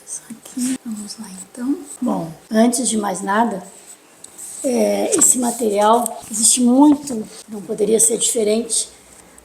Isso aqui, vamos lá então. Bom, antes de mais nada, esse material, existe muito, não poderia ser diferente,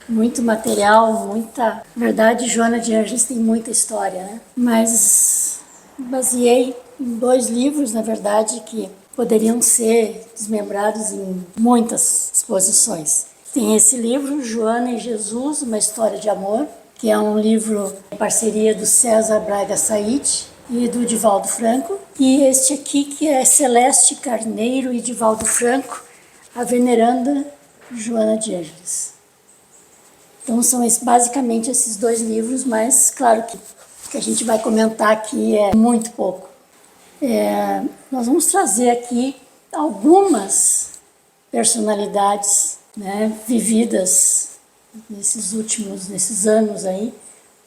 muito material, muita... Na verdade, Joana de Ângeles tem muita história, né? Mas baseei em 2 livros, na verdade, que poderiam ser desmembrados em muitas exposições. Tem esse livro, Joana e Jesus, uma história de amor, que é um livro em parceria do César Braga Said e do Divaldo Franco. E este aqui, que é Celeste Carneiro e Divaldo Franco, a veneranda Joana de Ângeles. Então são basicamente esses 2 livros, mas claro que a gente vai comentar aqui é muito pouco. Nós vamos trazer aqui algumas personalidades, né, vividas nesses anos aí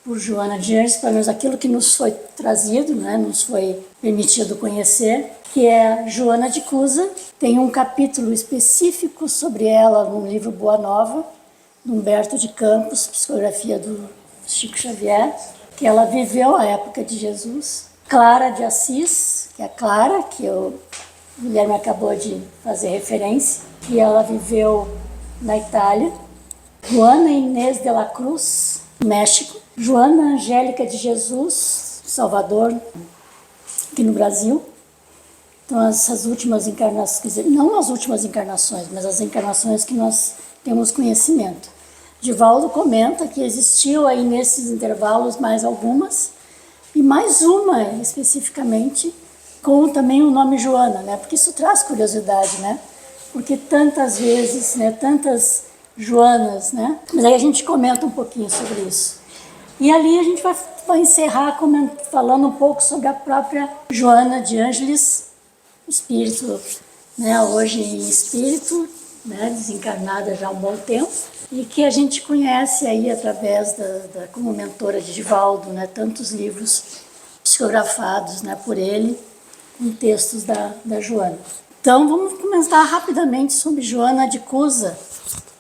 por Joana de Ângeles, pelo menos aquilo que nos foi trazido, né, nos foi permitido conhecer, que é Joana de Cusa. Tem um capítulo específico sobre ela no livro Boa Nova, do Humberto de Campos, psicografia do Chico Xavier, que ela viveu a época de Jesus. Clara de Assis, que é a Clara, que o Guilherme acabou de fazer referência, que ela viveu na Itália. Juana Inês de la Cruz, México. Joana Angélica de Jesus, Salvador, aqui no Brasil. Então, essas últimas encarnações, quer dizer, não as últimas encarnações, mas as encarnações que nós temos conhecimento. Divaldo comenta que existiu aí nesses intervalos mais algumas, e mais uma especificamente, com também o nome Joana, né? Porque isso traz curiosidade, né? Porque tantas vezes, né? Tantas Joanas, né? Mas aí a gente comenta um pouquinho sobre isso. E ali a gente vai encerrar falando um pouco sobre a própria Joana de Ângeles, espírito, né? Hoje em espírito, né? Desencarnada já há um bom tempo, e que a gente conhece aí através como mentora de Divaldo, né? Tantos livros psicografados, né? Por ele, com textos da Joana. Então vamos começar rapidamente sobre Joana de Cusa.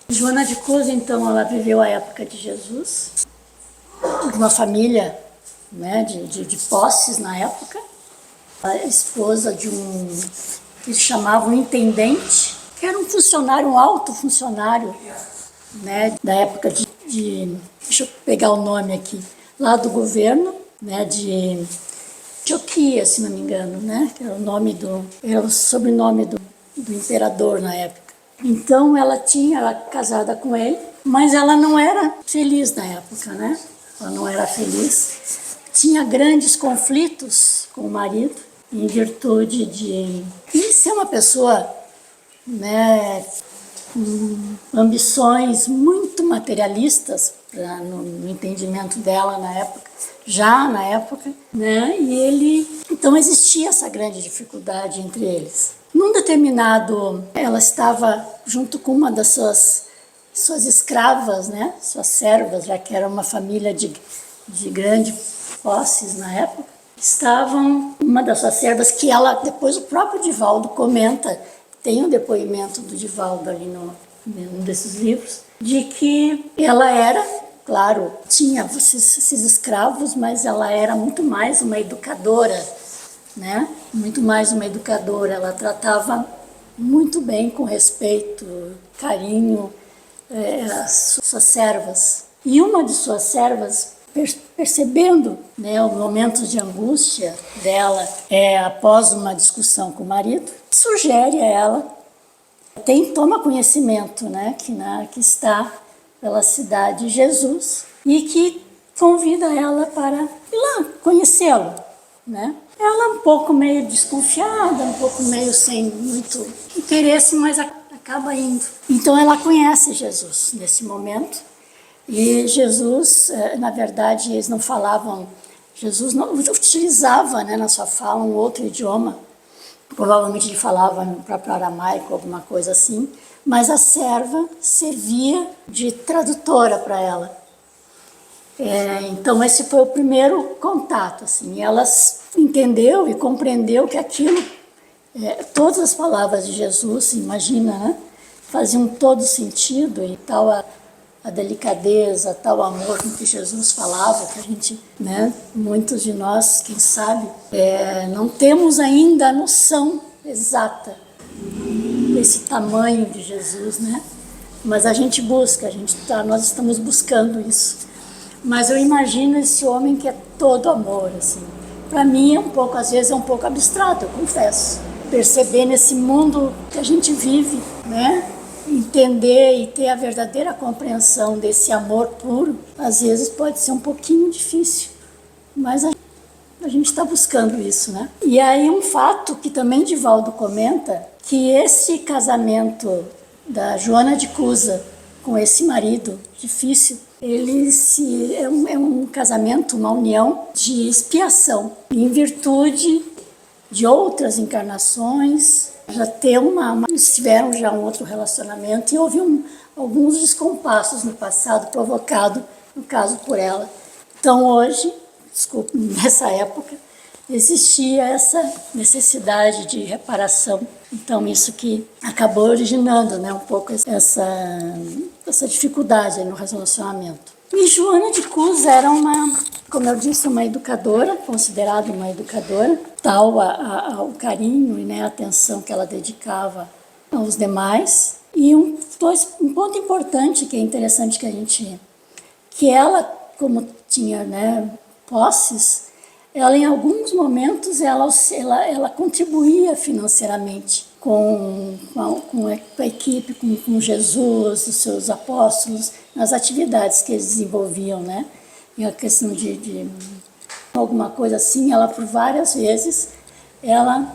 Joana de Cusa, então, ela viveu a época de Jesus, de uma família, né? de posses na época, a esposa de que eles chamavam intendente, que era um funcionário, um alto funcionário, né, da época deixa eu pegar o nome aqui, lá do governo, né, de Antioquia, se não me engano, né, que era o sobrenome do imperador na época. Então ela era casada com ele, mas ela não era feliz na época, né, ela não era feliz, tinha grandes conflitos com o marido, em virtude de ser uma pessoa, né, ambições muito materialistas no entendimento dela na época, né? Então existia essa grande dificuldade entre eles. Num determinado, ela estava junto com uma das suas escravas, né? Suas servas, já que era uma família de grande posses na época. Uma das suas servas, que depois o próprio Divaldo comenta, tem um depoimento do Divaldo ali num desses livros, de que ela era, claro, tinha esses escravos, mas ela era muito mais uma educadora, né? Muito mais uma educadora. Ela tratava muito bem, com respeito, carinho, as suas servas. E uma de suas servas, percebendo, né, o momento de angústia dela após uma discussão com o marido, sugere a ela, toma conhecimento, né, que está pela cidade de Jesus, e que convida ela para ir lá conhecê-lo, né? Ela um pouco meio desconfiada, um pouco meio sem muito interesse, mas acaba indo. Então ela conhece Jesus nesse momento. E Jesus, na verdade, eles não falavam, Jesus não utilizava, né, na sua fala um outro idioma, provavelmente ele falava no próprio aramaico, alguma coisa assim, mas a serva servia de tradutora para ela. Então esse foi o primeiro contato, assim, ela entendeu e compreendeu que aquilo, todas as palavras de Jesus, imagina, né, faziam todo sentido e tal. a delicadeza, tal amor com que Jesus falava, que a gente, né, muitos de nós, quem sabe, não temos ainda a noção exata desse tamanho de Jesus, né? Mas a gente busca, nós estamos buscando isso. Mas eu imagino esse homem que é todo amor, assim. Para mim, às vezes é um pouco abstrato, eu confesso. Perceber nesse mundo que a gente vive, né? Entender e ter a verdadeira compreensão desse amor puro, às vezes pode ser um pouquinho difícil. Mas a gente está buscando isso, né? E aí um fato que também Divaldo comenta, que esse casamento da Joana de Cusa com esse marido difícil, é um casamento, uma união de expiação, em virtude de outras encarnações, eles tiveram já um outro relacionamento e houve alguns descompassos no passado, provocado, no caso, por ela. Então hoje, nessa época, existia essa necessidade de reparação. Então isso que acabou originando, né, um pouco essa dificuldade no relacionamento. E Joana de Cusa era como eu disse, uma educadora, considerada uma educadora, tal ao carinho e, né, a atenção que ela dedicava aos demais. E um ponto importante que é interessante que ela, como tinha, né, posses, ela em alguns momentos ela contribuía financeiramente com a equipe, com Jesus, os seus apóstolos, nas atividades que eles desenvolviam, né? E a questão de alguma coisa assim, ela por várias vezes ela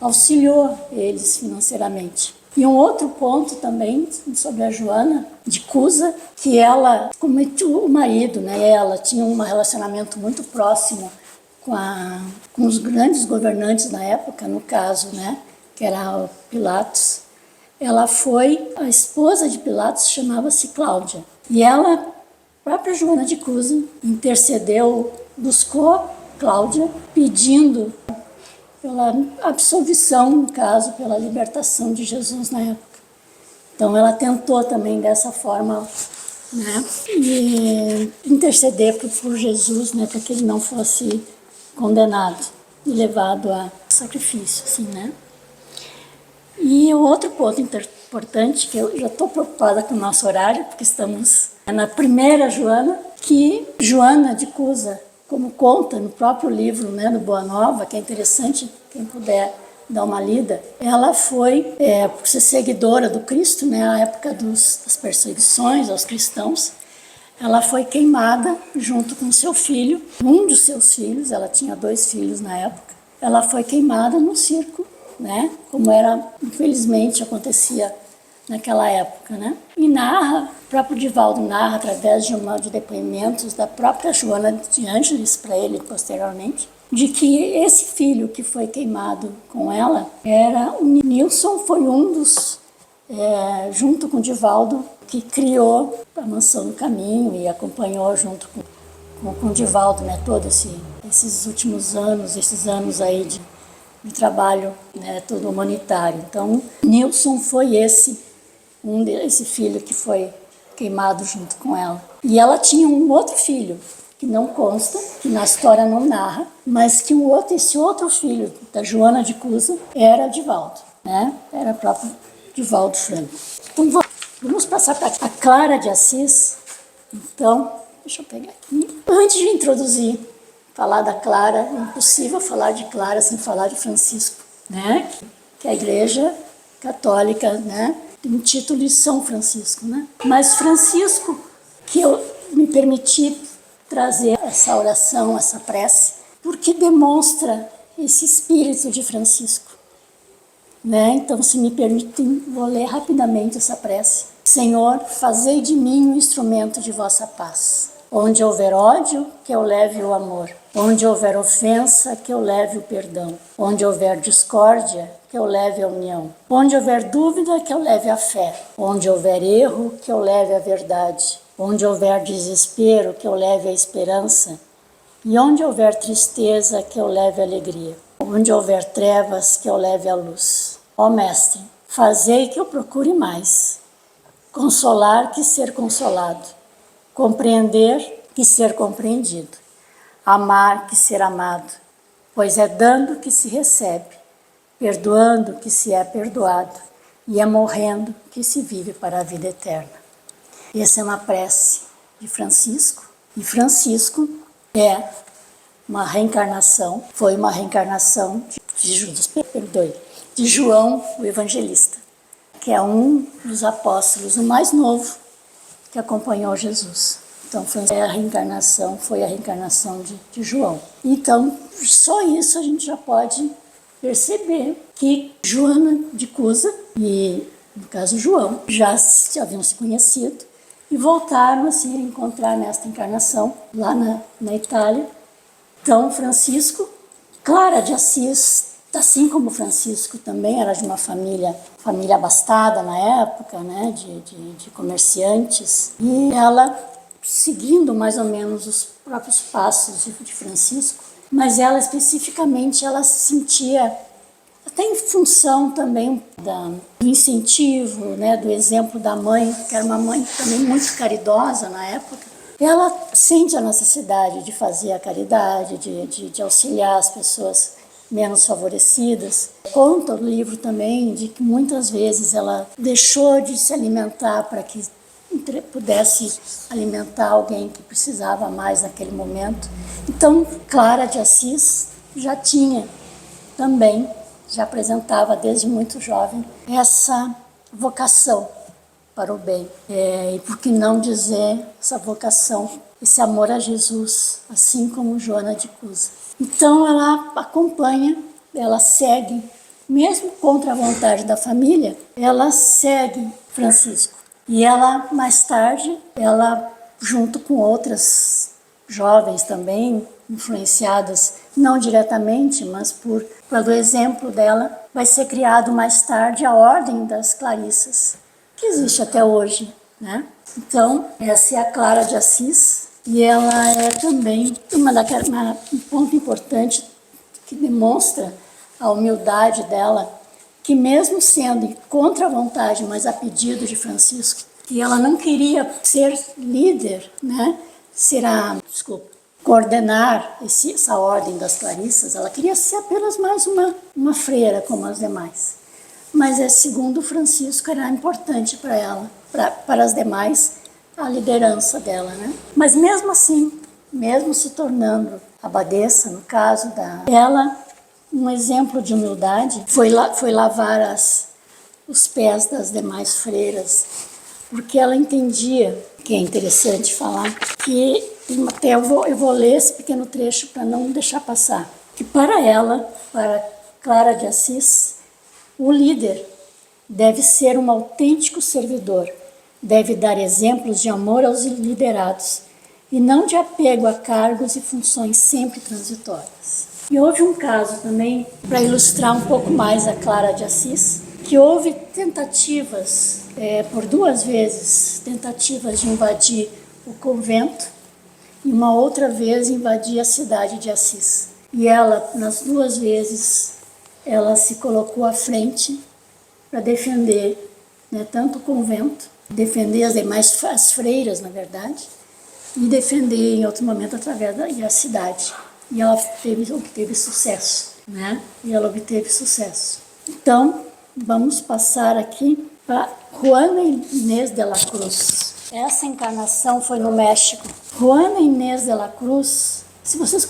auxiliou eles financeiramente. E um outro ponto também sobre a Joana de Cusa, que ela, como o marido, né, ela tinha um relacionamento muito próximo com os grandes governantes da época, no caso, né, que era Pilatos. Ela foi, a esposa de Pilatos chamava-se Cláudia. E ela, a própria Joana de Cusa, intercedeu, buscou Cláudia, pedindo pela absolvição, no caso, pela libertação de Jesus na época. Então ela tentou também dessa forma, né, e interceder por Jesus, né, para que ele não fosse condenado e levado a sacrifício, assim, né. E o outro ponto importante, que eu já estou preocupada com o nosso horário, porque estamos na primeira Joana, que Joana de Cusa, como conta no próprio livro, né, do Boa Nova, que é interessante, quem puder dar uma lida, ela foi, por ser seguidora do Cristo, né, na época das perseguições aos cristãos, ela foi queimada junto com seu filho, um dos seus filhos, ela tinha 2 filhos na época, ela foi queimada no circo, né, como infelizmente acontecia naquela época, né? E o próprio Divaldo narra através de depoimentos da própria Joana de Ângeles para ele posteriormente, de que esse filho que foi queimado com ela o Nilson, foi um dos, junto com Divaldo, que criou a Mansão do Caminho e acompanhou junto com Divaldo, né, todos esses últimos anos, esses anos aí de trabalho, né, todo humanitário. Então, Nilson foi esse filho que foi queimado junto com ela. E ela tinha um outro filho, que não consta, que na história não narra, mas que esse outro filho da Joana de Cusa era Divaldo, né? Era o próprio Divaldo Franco. Então, vamos passar para a Clara de Assis. Então, deixa eu pegar aqui. Antes de introduzir, falar da Clara, é impossível falar de Clara sem falar de Francisco, né? Que é a Igreja Católica, né, tem um título de São Francisco, né? Mas Francisco, que eu me permiti trazer essa oração, essa prece, porque demonstra esse espírito de Francisco, né? Então, se me permitem, vou ler rapidamente essa prece. Senhor, fazei de mim um instrumento de vossa paz. Onde houver ódio, que eu leve o amor. Onde houver ofensa, que eu leve o perdão. Onde houver discórdia, que eu leve a união. Onde houver dúvida, que eu leve a fé. Onde houver erro, que eu leve a verdade. Onde houver desespero, que eu leve a esperança. E onde houver tristeza, que eu leve a alegria. Onde houver trevas, que eu leve a luz. Ó Mestre, fazei que eu procure mais consolar que ser consolado, compreender que ser compreendido, amar que ser amado, pois é dando que se recebe, perdoando que se é perdoado, e é morrendo que se vive para a vida eterna. Essa é uma prece de Francisco, e Francisco foi uma reencarnação de João o Evangelista, que é um dos apóstolos, o mais novo, que acompanhou Jesus. Então, foi a reencarnação de João. Então, só isso a gente já pode perceber que Joana de Cusa e, no caso, João, já haviam se conhecido e voltaram a se encontrar nesta encarnação, lá na Itália. Então, Francisco, Clara de Assis, assim como Francisco também era de uma família abastada na época, né, de comerciantes, e ela, seguindo mais ou menos os próprios passos de Francisco, mas ela especificamente, ela se sentia, até em função também do incentivo, né, do exemplo da mãe, que era uma mãe também muito caridosa na época. Ela sente a necessidade de fazer a caridade, de auxiliar as pessoas menos favorecidas. Conta o livro também de que muitas vezes ela deixou de se alimentar para que pudesse alimentar alguém que precisava mais naquele momento. Então, Clara de Assis já tinha também, já apresentava desde muito jovem essa vocação para o bem. E por que não dizer essa vocação, esse amor a Jesus, assim como Joana de Cusa. Então ela acompanha, ela segue, mesmo contra a vontade da família, ela segue Francisco. E ela, mais tarde, ela, junto com outras jovens também, influenciadas não diretamente, mas pelo exemplo dela, vai ser criado mais tarde a Ordem das Clarissas, que existe até hoje, né? Então, essa é a Clara de Assis, e ela é também um ponto importante que demonstra a humildade dela, que mesmo sendo contra a vontade, mas a pedido de Francisco, que ela não queria ser líder, né? Coordenar essa ordem das Clarissas, ela queria ser apenas mais uma freira como as demais. Mas, segundo Francisco, era importante para ela, para as demais, a liderança dela, né? Mas mesmo assim, mesmo se tornando abadesa, no caso ela, um exemplo de humildade, foi lavar os pés das demais freiras, porque ela entendia, que é interessante falar, que até eu vou ler esse pequeno trecho para não deixar passar, que para ela, para Clara de Assis, o líder deve ser um autêntico servidor, deve dar exemplos de amor aos liderados e não de apego a cargos e funções sempre transitórias. E houve um caso também, para ilustrar um pouco mais a Clara de Assis, que houve tentativas, por 2 vezes, tentativas de invadir o convento e uma outra vez invadir a cidade de Assis. E ela, nas 2 vezes, ela se colocou à frente para defender, né, tanto o convento, defender as freiras, na verdade, e defender em outro momento através da cidade. E ela obteve sucesso, né? Então, vamos passar aqui para Juana Inés de la Cruz. Essa encarnação foi no México. Juana Inés de la Cruz, se vocês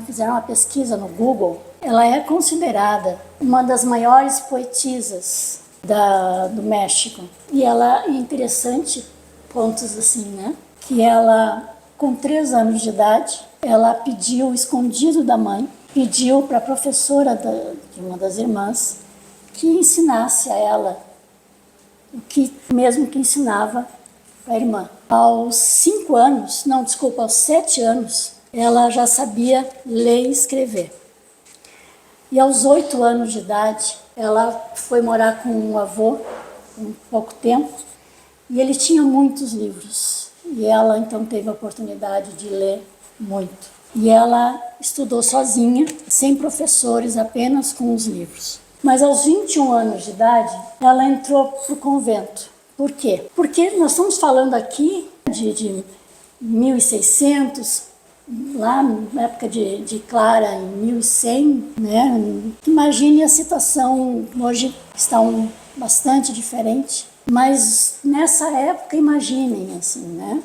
fizerem uma pesquisa no Google, ela é considerada uma das maiores poetisas do México. E ela é interessante, pontos assim, né? Que ela, com 3 anos de idade, ela pediu, escondido da mãe, pediu para a professora de uma das irmãs que ensinasse a ela o que mesmo que ensinava a irmã. Aos 7 anos, ela já sabia ler e escrever. E aos 8 anos de idade, ela foi morar com um avô, um pouco tempo, e ele tinha muitos livros. E ela, então, teve a oportunidade de ler muito. E ela estudou sozinha, sem professores, apenas com os livros. Mas aos 21 anos de idade, ela entrou para o convento, Por quê? Porque nós estamos falando aqui de 1600, lá na época de Clara, em 1100, né? Imagine a situação, hoje está bastante diferente, mas nessa época, imaginem assim, né?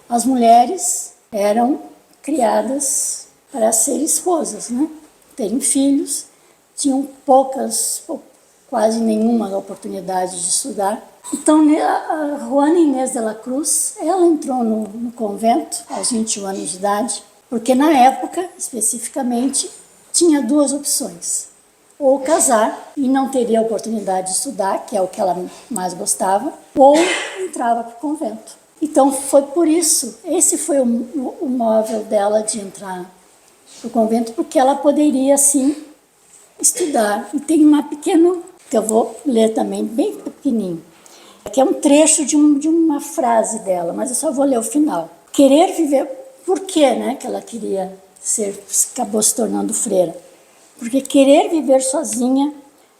As mulheres eram criadas para ser esposas, né? Terem filhos, tinham poucas, quase nenhuma oportunidade de estudar. Então, a Juana Inês de la Cruz, ela entrou no convento aos 21 anos de idade, porque na época, especificamente, tinha duas opções. Ou casar e não teria oportunidade de estudar, que é o que ela mais gostava, ou entrava para o convento. Então, foi por isso, esse foi o móvel dela de entrar para o convento, porque ela poderia, sim, estudar. E tem uma pequena, que eu vou ler também, bem pequenininho, que é um trecho de uma frase dela, mas eu só vou ler o final. Querer viver, por que, né, que ela queria acabou se tornando freira? Porque querer viver sozinha,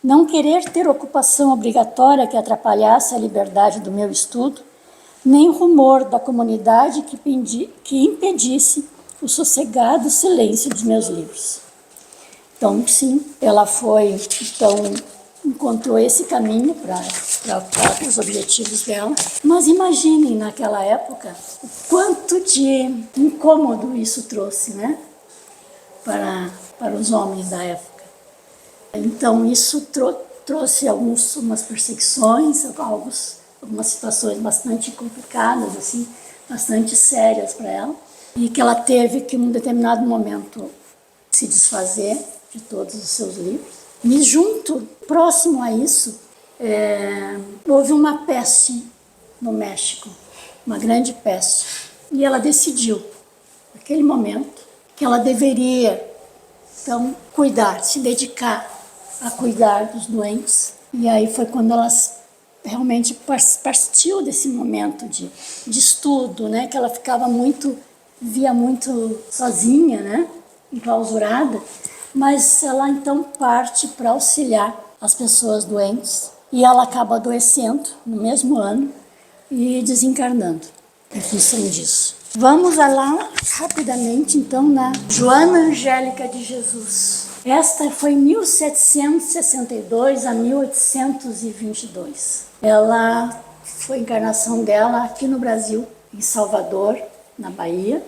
não querer ter ocupação obrigatória que atrapalhasse a liberdade do meu estudo, nem rumor da comunidade que impedisse o sossegado silêncio dos meus livros. Então, sim, ela encontrou esse caminho para os objetivos dela. Mas imaginem naquela época o quanto de incômodo isso trouxe, né, para os homens da época. Então, isso trouxe algumas perseguições, algumas situações bastante complicadas, assim, bastante sérias para ela, e que ela teve que, em um determinado momento, se desfazer de todos os seus livros. E junto, próximo a isso, houve uma peste no México, uma grande peste. E ela decidiu, naquele momento, que ela deveria, então, se dedicar a cuidar dos doentes. E aí foi quando ela realmente partiu desse momento de estudo, né, que ela via muito sozinha, né, enclausurada, mas ela então parte para auxiliar as pessoas doentes e ela acaba adoecendo no mesmo ano e desencarnando em função disso. Vamos lá rapidamente então na Joana Angélica de Jesus. Esta foi 1762 a 1822. Ela foi a encarnação dela aqui no Brasil, em Salvador, na Bahia.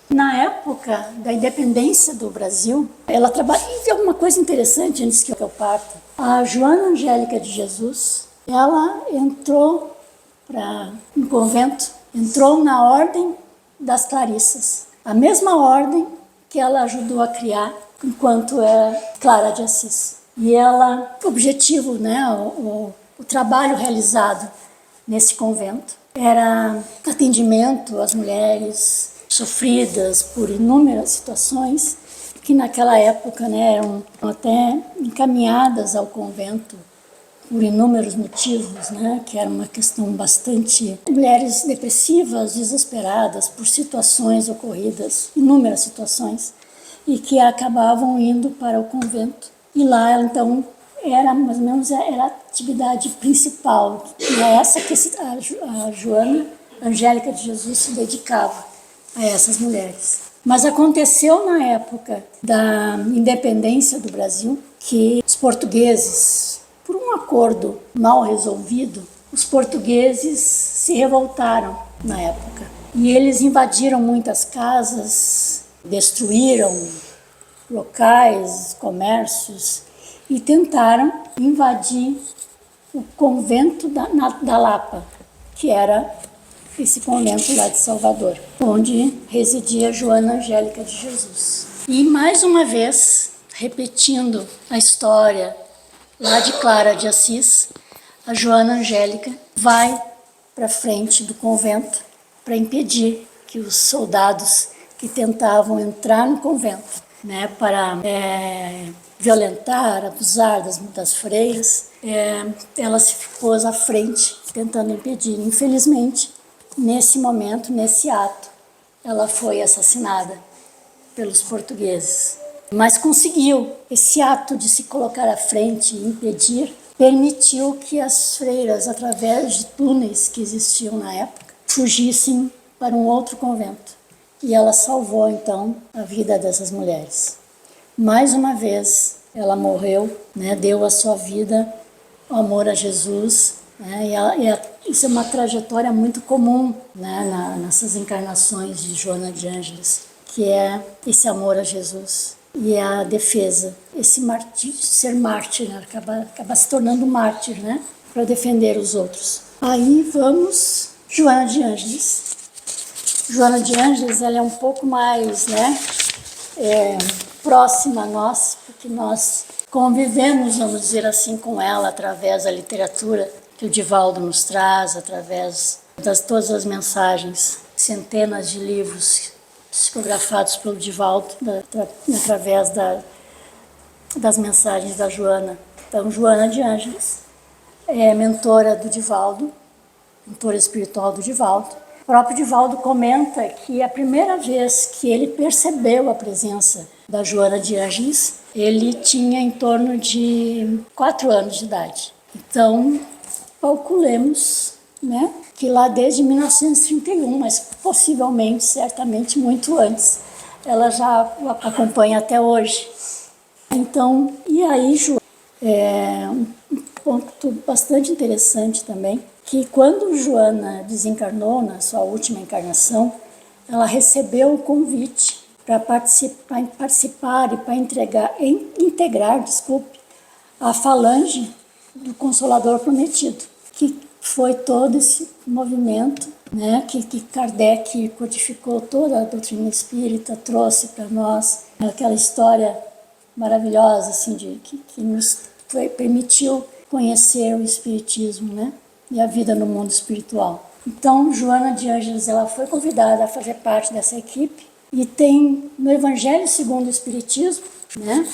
Na época da independência do Brasil, ela trabalhou. E alguma coisa interessante antes que eu parta. A Joana Angélica de Jesus, ela entrou no convento, entrou na ordem das Clarissas, a mesma ordem que ela ajudou a criar enquanto era Clara de Assis. E ela, o objetivo, né, o trabalho realizado nesse convento era atendimento às mulheres sofridas por inúmeras situações que naquela época, né, eram até encaminhadas ao convento por inúmeros motivos, né, que era uma questão bastante... Mulheres depressivas, desesperadas por situações ocorridas, inúmeras situações, e que acabavam indo para o convento. E lá, então, era mais ou menos a atividade principal, e é essa que a Joana Angélica de Jesus se dedicava a essas mulheres. Mas aconteceu na época da independência do Brasil que os portugueses, por um acordo mal resolvido, os portugueses se revoltaram na época. E eles invadiram muitas casas, destruíram locais, comércios e tentaram invadir o convento da Lapa, que era esse convento lá de Salvador, onde residia Joana Angélica de Jesus. E mais uma vez, repetindo a história lá de Clara de Assis, a Joana Angélica vai para frente do convento para impedir que os soldados que tentavam entrar no convento, né, para violentar, abusar das freiras, ela se pôs à frente tentando impedir. Infelizmente, nesse momento, nesse ato, ela foi assassinada pelos portugueses. Mas conseguiu esse ato de se colocar à frente e impedir, permitiu que as freiras, através de túneis que existiam na época, fugissem para um outro convento. E ela salvou, então, a vida dessas mulheres. Mais uma vez, ela morreu, né, deu a sua vida ao amor a Jesus, né, isso é uma trajetória muito comum, né, nessas encarnações de Joana de Ângeles, que é esse amor a Jesus e a defesa, esse ser mártir, né, acaba se tornando mártir, né, para defender os outros. Aí vamos, Joana de Ângeles. Joana de Ângeles, ela é um pouco mais, né, próxima a nós, porque nós convivemos, vamos dizer assim, com ela através da literatura que o Divaldo nos traz, através das todas as mensagens, centenas de livros psicografados pelo Divaldo, através das mensagens da Joana. Então, Joana de Ângeles é mentora do Divaldo, mentora espiritual do Divaldo. O próprio Divaldo comenta que a primeira vez que ele percebeu a presença da Joana de Ângeles, ele tinha em torno de 4 anos de idade. Então, calculemos, né, que lá desde 1931, mas possivelmente, certamente muito antes, ela já o acompanha até hoje. Então, e aí, Joana, um ponto bastante interessante também, que quando Joana desencarnou na sua última encarnação, ela recebeu o convite para participar e para integrar a falange do Consolador Prometido, que foi todo esse movimento, né, que Kardec codificou toda a doutrina espírita, trouxe para nós aquela história maravilhosa assim, que nos permitiu conhecer o Espiritismo, né, e a vida no mundo espiritual. Então, Joana de Ângeles, ela foi convidada a fazer parte dessa equipe e tem no Evangelho segundo o Espiritismo, né,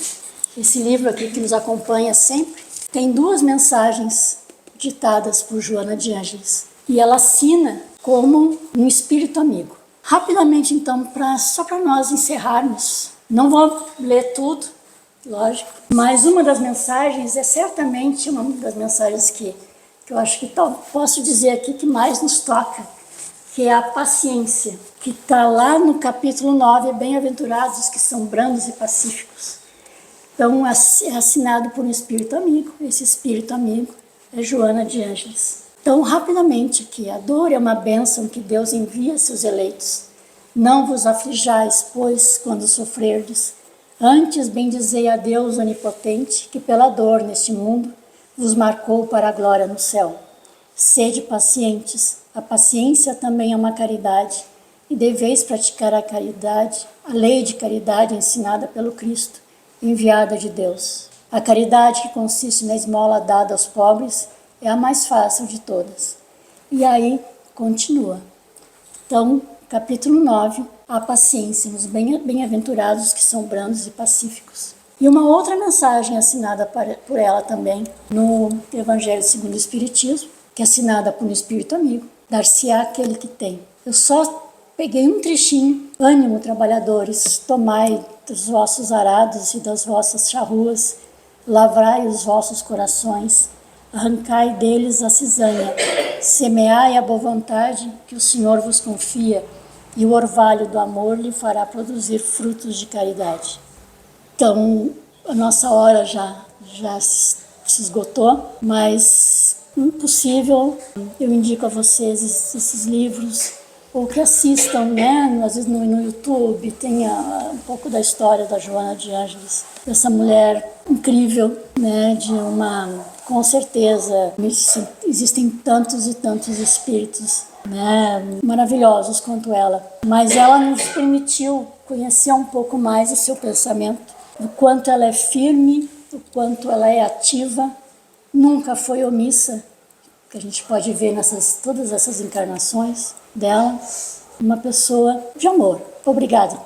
esse livro aqui que nos acompanha sempre, tem 2 mensagens ditadas por Joana de Ângeles e ela assina como um espírito amigo. Rapidamente, então, só para nós encerrarmos, não vou ler tudo, lógico, mas uma das mensagens é certamente uma das mensagens que eu acho que posso dizer aqui que mais nos toca, que é a paciência, que está lá no capítulo 9, bem-aventurados os que são brandos e pacíficos. Então, é assinado por um espírito amigo, esse espírito amigo é Joana de Ângeles. Então, rapidamente aqui, a dor é uma bênção que Deus envia a seus eleitos. Não vos aflijais, pois, quando sofrerdes. Antes, bendizei a Deus onipotente, que pela dor neste mundo vos marcou para a glória no céu. Sede pacientes, a paciência também é uma caridade, e deveis praticar a caridade, a lei de caridade ensinada pelo Cristo, enviada de Deus. A caridade que consiste na esmola dada aos pobres é a mais fácil de todas. E aí, continua. Então, capítulo 9, a paciência, nos bem-aventurados que são brandos e pacíficos. E uma outra mensagem assinada por ela também no Evangelho segundo o Espiritismo, que é assinada por um espírito amigo, dar-se-á aquele que tem. Eu só peguei um trechinho. Ânimo, trabalhadores, tomai dos vossos arados e das vossas charruas, lavrai os vossos corações, arrancai deles a cisanha, semeai a boa vontade que o Senhor vos confia, e o orvalho do amor lhe fará produzir frutos de caridade. Então, a nossa hora já se esgotou, mas impossível, eu indico a vocês esses livros, ou que assistam, né, às vezes no YouTube, tem um pouco da história da Joana de Ângeles, dessa mulher incrível, né, com certeza, existem tantos e tantos espíritos, né, maravilhosos quanto ela, mas ela nos permitiu conhecer um pouco mais o seu pensamento, o quanto ela é firme, o quanto ela é ativa, nunca foi omissa, que a gente pode ver todas essas encarnações dela, uma pessoa de amor. Obrigada.